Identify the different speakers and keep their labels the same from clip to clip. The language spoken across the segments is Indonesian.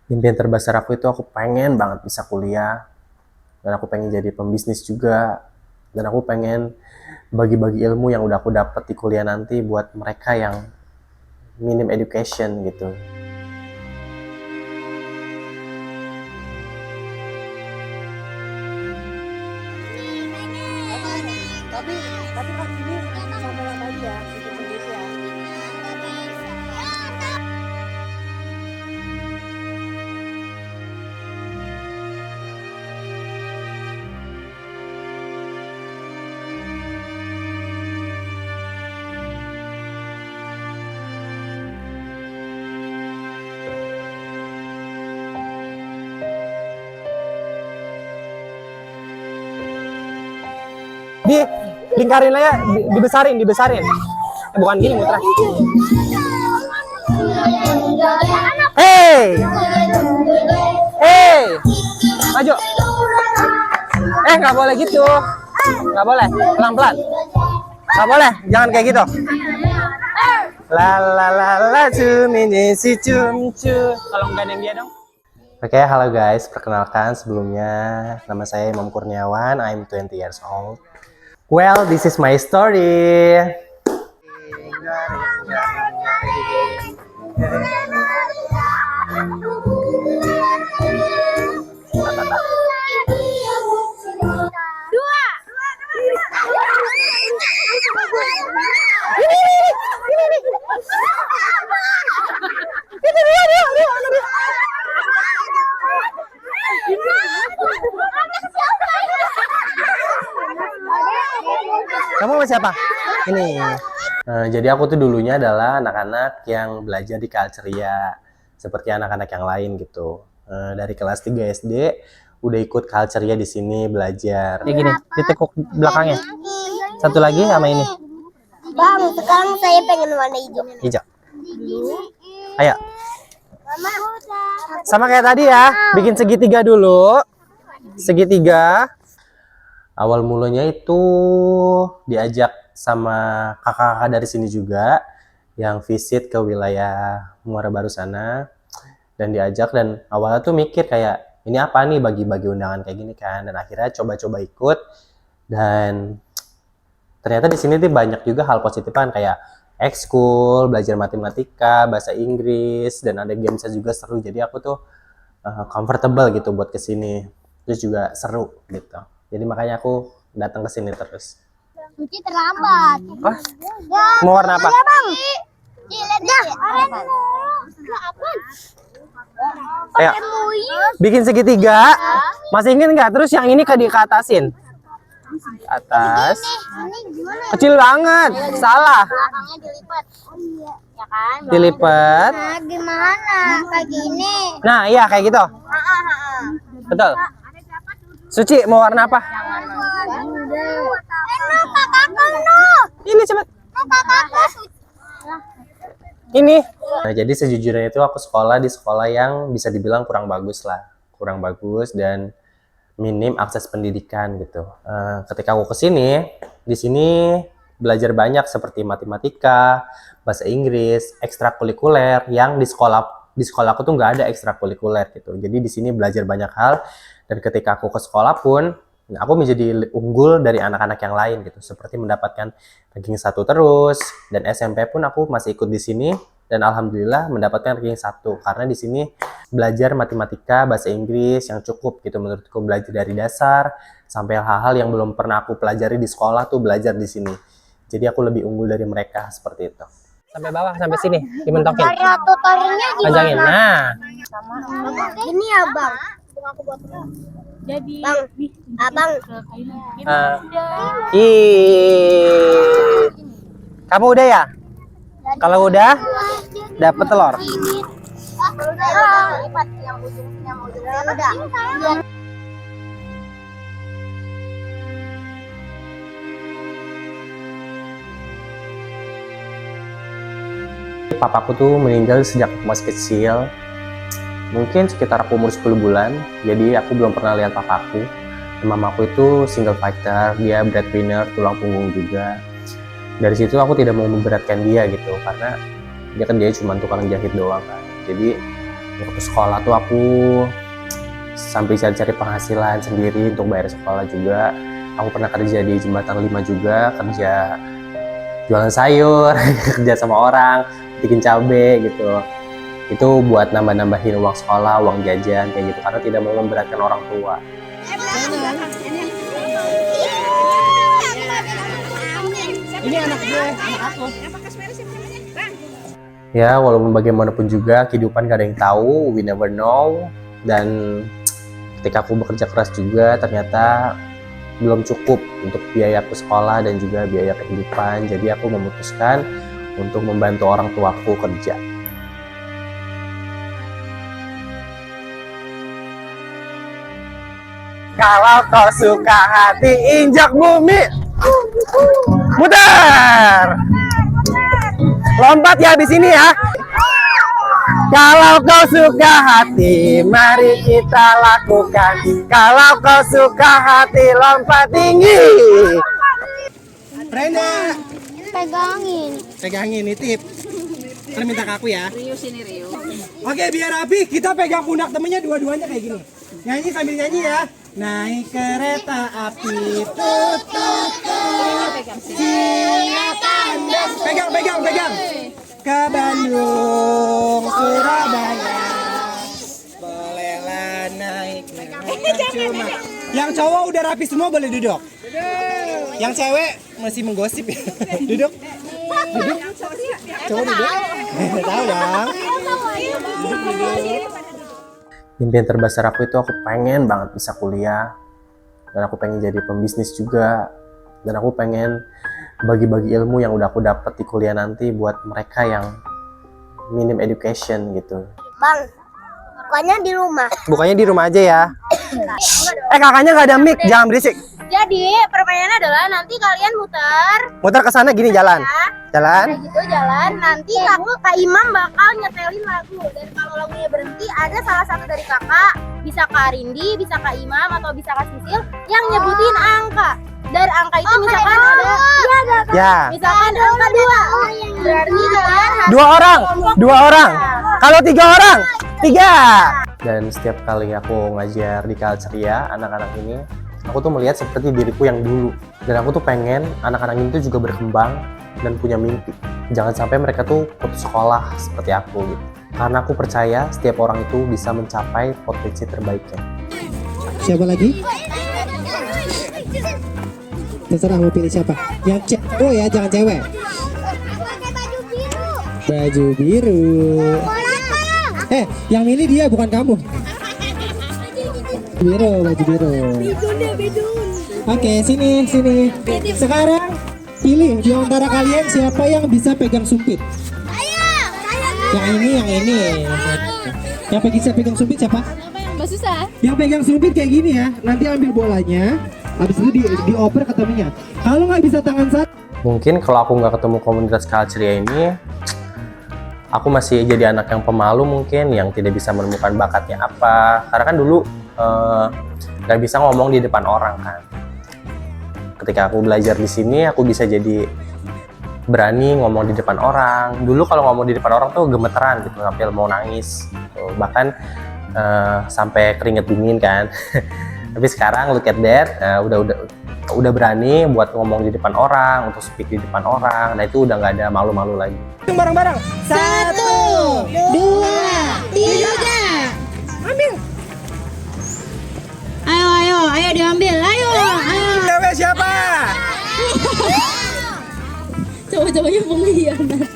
Speaker 1: Impian terbesar aku itu aku pengen banget bisa kuliah, dan aku pengen jadi pembisnis juga, dan aku pengen bagi-bagi ilmu yang udah aku dapat di kuliah nanti buat mereka yang minim education gitu.
Speaker 2: Tapi kali ini sama yang tadi ya, bikin sendiri ya.
Speaker 3: Lingkarin aja, dibesarin. Bukan gini muter. Hey, maju. Nggak boleh gitu, nggak boleh, pelan-pelan. Nggak boleh, jangan kayak gitu. La cumini si cum. Kalau nggak ada yang dia dong.
Speaker 1: Oke, halo guys, perkenalkan sebelumnya nama saya Imam Kurniawan, I'm 20 years old. Well, this is my story. Kamu sama siapa? Ini. Jadi aku tuh dulunya adalah anak-anak yang belajar di Culturia, seperti anak-anak yang lain gitu. Dari kelas 3 SD udah ikut Culturia di sini belajar.
Speaker 3: Kayak gini, ditekuk belakangnya. Satu lagi sama ini.
Speaker 2: Bang, sekarang saya pengen warna hijau.
Speaker 3: Hijau. Ayo. Sama kayak tadi ya, bikin segitiga dulu. Segitiga.
Speaker 1: Awal mulanya itu diajak sama kakak-kakak dari sini juga yang visit ke wilayah Muara Baru sana, dan diajak, dan awalnya tuh mikir kayak ini apa nih bagi-bagi undangan kayak gini kan, dan akhirnya coba-coba ikut, dan ternyata di sini tuh banyak juga hal positif kan, kayak ekskul, belajar matematika, bahasa Inggris, dan ada gamesnya juga seru. Jadi aku tuh comfortable gitu buat kesini, terus juga seru gitu. Jadi makanya aku datang ke sini terus.
Speaker 2: Suci terlambat.
Speaker 3: Wah, mau warna apa?
Speaker 2: Ya, Bang.
Speaker 3: Ayo, bikin segitiga. Masih ingin nggak? Terus yang ini ke atasin. Atas. Kecil banget. Salah.
Speaker 2: Belakangnya dilipat. Oh iya, ya kan?
Speaker 3: Dilipat.
Speaker 2: Nah, gimana? Kayak gini.
Speaker 3: Nah, iya kayak gitu. Betul. Suci mau warna apa? Ini cepet. Ini.
Speaker 1: Nah, jadi sejujurnya itu aku sekolah di sekolah yang bisa dibilang kurang bagus dan minim akses pendidikan gitu. Ketika aku kesini, di sini belajar banyak seperti matematika, bahasa Inggris, ekstrakurikuler yang di sekolah aku tuh nggak ada ekstrakurikuler gitu. Jadi di sini belajar banyak hal, dan ketika aku ke sekolah pun aku menjadi unggul dari anak-anak yang lain gitu, seperti mendapatkan ranking 1 terus, dan SMP pun aku masih ikut di sini, dan alhamdulillah mendapatkan ranking 1 karena di sini belajar matematika, bahasa Inggris yang cukup gitu menurutku, belajar dari dasar sampai hal-hal yang belum pernah aku pelajari di sekolah tuh belajar di sini. Jadi aku lebih unggul dari mereka seperti itu.
Speaker 3: Sampai bawah, sampai sini dimentokin.
Speaker 2: Cara tutorialnya gimana?
Speaker 3: Panjangin. Nah.
Speaker 2: Ini ya, Bang.
Speaker 4: Jadi
Speaker 2: Bang, abang.
Speaker 3: Kamu udah ya? Kalau udah, dapet telur.
Speaker 1: Papaku tuh meninggal sejak aku masih kecil, mungkin sekitar aku umur 10 bulan. Jadi aku belum pernah lihat papaku. Mamaku itu single fighter, dia breadwinner, tulang punggung juga. Dari situ aku tidak mau memberatkan dia gitu, karena dia cuma tukang jahit doang kan. Jadi Waktu sekolah tuh aku sampai cari-cari penghasilan sendiri untuk bayar sekolah juga. Aku pernah kerja di Jembatan 5 juga, kerja jualan sayur, kerja sama orang, bikin cabe gitu. Itu buat nambah-nambahin uang sekolah, uang jajan kayak gitu, karena tidak mau memberatkan orang tua.
Speaker 3: Ini anak gue, anak aku.
Speaker 1: Ya, walaupun bagaimanapun juga kehidupan gak ada yang tahu, we never know. Dan ketika aku bekerja keras juga, ternyata belum cukup untuk biaya aku sekolah dan juga biaya kehidupan. Jadi aku memutuskan untuk membantu orang tuaku kerja.
Speaker 3: Kalau kau suka hati, injak bumi. Muter. Lompat ya habis ini ya. Kalau kau suka hati, mari kita lakukan. Kalau kau suka hati, lompat tinggi. Brenda, pegangin nitip. Kalian minta ke aku ya.
Speaker 2: Rio sini Rio.
Speaker 3: Oke, biar rapi, kita pegang pundak temennya dua-duanya kayak gini. Nyanyi sambil nyanyi ya. Naik kereta api, tut tut tut. Pegang. Ke Bandung, Surabaya. Bolehlah naik kereta cuma. Yang cowok udah rapi semua boleh duduk. Yang cewek masih menggosip ya. Duduk. Cowok duduk. Tahu dong.
Speaker 1: Impian terbesar aku itu aku pengen banget bisa kuliah, dan aku pengen jadi pembisnis juga, dan aku pengen bagi-bagi ilmu yang udah aku dapat di kuliah nanti buat mereka yang minim education gitu.
Speaker 4: Bang, bukannya di rumah.
Speaker 3: Bukannya di rumah aja ya. Kakaknya nggak ada mic, jangan berisik.
Speaker 4: Jadi permainannya adalah nanti kalian
Speaker 3: Muter ke sana gini jalan. Jalan.
Speaker 4: kayak gitu jalan. Nanti Kak Imam bakal nyetelin lagu. Dan kalau lagunya berhenti, ada salah satu dari kakak, bisa Kak Rindi, bisa Kak Imam, atau bisa Kak Sisil yang nyebutin angka. Dari angka itu misalkan ada
Speaker 3: Ya.
Speaker 4: misalkan angka 2. Berarti kalian harus
Speaker 3: 2 orang. Kalau 3 orang, 3.
Speaker 1: Dan setiap kali aku ngajar di Kalceria anak-anak ini, aku tuh melihat seperti diriku yang dulu, dan aku tuh pengen anak-anak ini tuh juga berkembang dan punya mimpi. Jangan sampai mereka tuh putus sekolah seperti aku gitu. Karena aku percaya setiap orang itu bisa mencapai potensi terbaiknya.
Speaker 5: Siapa lagi? Terserah mau pilih siapa. Yang cowok ya, jangan cewek. Baju biru. Yang milih dia bukan kamu. Baju biru. Oke, sini. Sekarang pilih di antara kalian siapa yang bisa pegang sumpit. Yang ini. Yang bisa pegang sumpit siapa? Yang pegang sumpit kayak gini ya. Nanti ambil bolanya. Habis itu dioper ke temennya. Kalau nggak bisa tangan satu.
Speaker 1: Mungkin kalau aku nggak ketemu komunitas Kalceria ini, aku masih jadi anak yang pemalu mungkin, yang tidak bisa menemukan bakatnya apa. Karena kan dulu nggak bisa ngomong di depan orang kan. Ketika aku belajar di sini, aku bisa jadi berani ngomong di depan orang. Dulu kalau ngomong di depan orang tuh gemeteran gitu, sampai mau nangis. Gitu. Bahkan sampai keringet dingin kan. Tapi sekarang look at that, udah berani buat ngomong di depan orang, untuk speak di depan orang. Nah itu udah nggak ada malu-malu lagi.
Speaker 3: Bareng-bareng. 1,
Speaker 4: 2, 3.
Speaker 3: ambil.
Speaker 4: Ayo diambil, ayo.
Speaker 3: Cewek siapa?
Speaker 4: Cowok-cowoknya pengkhianat.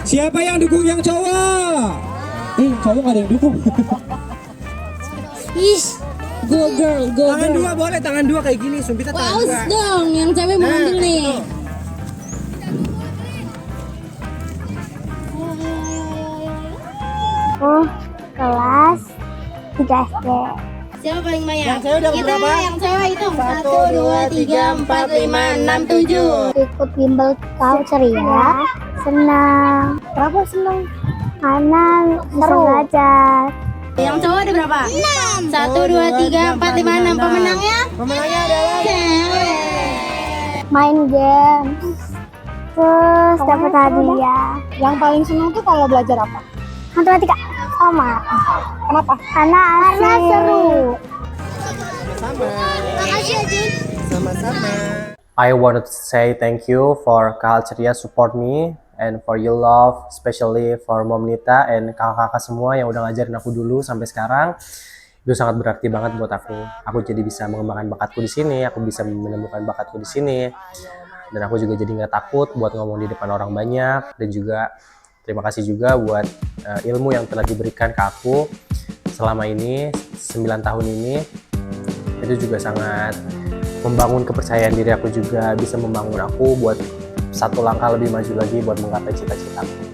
Speaker 5: Siapa yang dukung yang cowok? Cowok nggak ada yang dukung.
Speaker 4: Go girl, go
Speaker 3: Tangan 2 boleh, tangan 2 kayak gini, sumpitnya tangan 2.
Speaker 4: dong, yang cewek mau ambil nih.
Speaker 2: Kelas 3 SD.
Speaker 4: Siapa paling banyak?
Speaker 3: Yang cewek dapat berapa?
Speaker 4: Yang cewek itu
Speaker 3: 1, 2, 3, 4, 5, 6, 7.
Speaker 2: Ikut bimbel Kalceria. Senang. Kenapa senang? Karena bisa belajar.
Speaker 4: Yang cowok ada berapa? 6. 1, 2, 3, 4, 5, 6. Pemenangnya?
Speaker 3: Pemenangnya adalah
Speaker 4: Cewek.
Speaker 2: Main game. Terus dapat hadiah. Yang paling senang tuh kalau belajar apa?
Speaker 4: Matematika. Sama.
Speaker 2: Kenapa?
Speaker 4: Karena seru.
Speaker 5: Sama-sama.
Speaker 1: I wanted to say thank you for Kak Ceria support me and for your love, especially for Mom Nita and kakak-kakak semua yang udah ngajarin aku dulu sampai sekarang. Itu sangat berarti banget buat aku. Aku jadi bisa mengembangkan bakatku di sini, aku bisa menemukan bakatku di sini. Dan aku juga jadi nggak takut buat ngomong di depan orang banyak. Dan juga terima kasih juga buat ilmu yang telah diberikan ke aku selama ini, 9 tahun ini. Itu juga sangat membangun kepercayaan diri aku juga, bisa membangun aku buat satu langkah lebih maju lagi buat menggapai cita-citaku.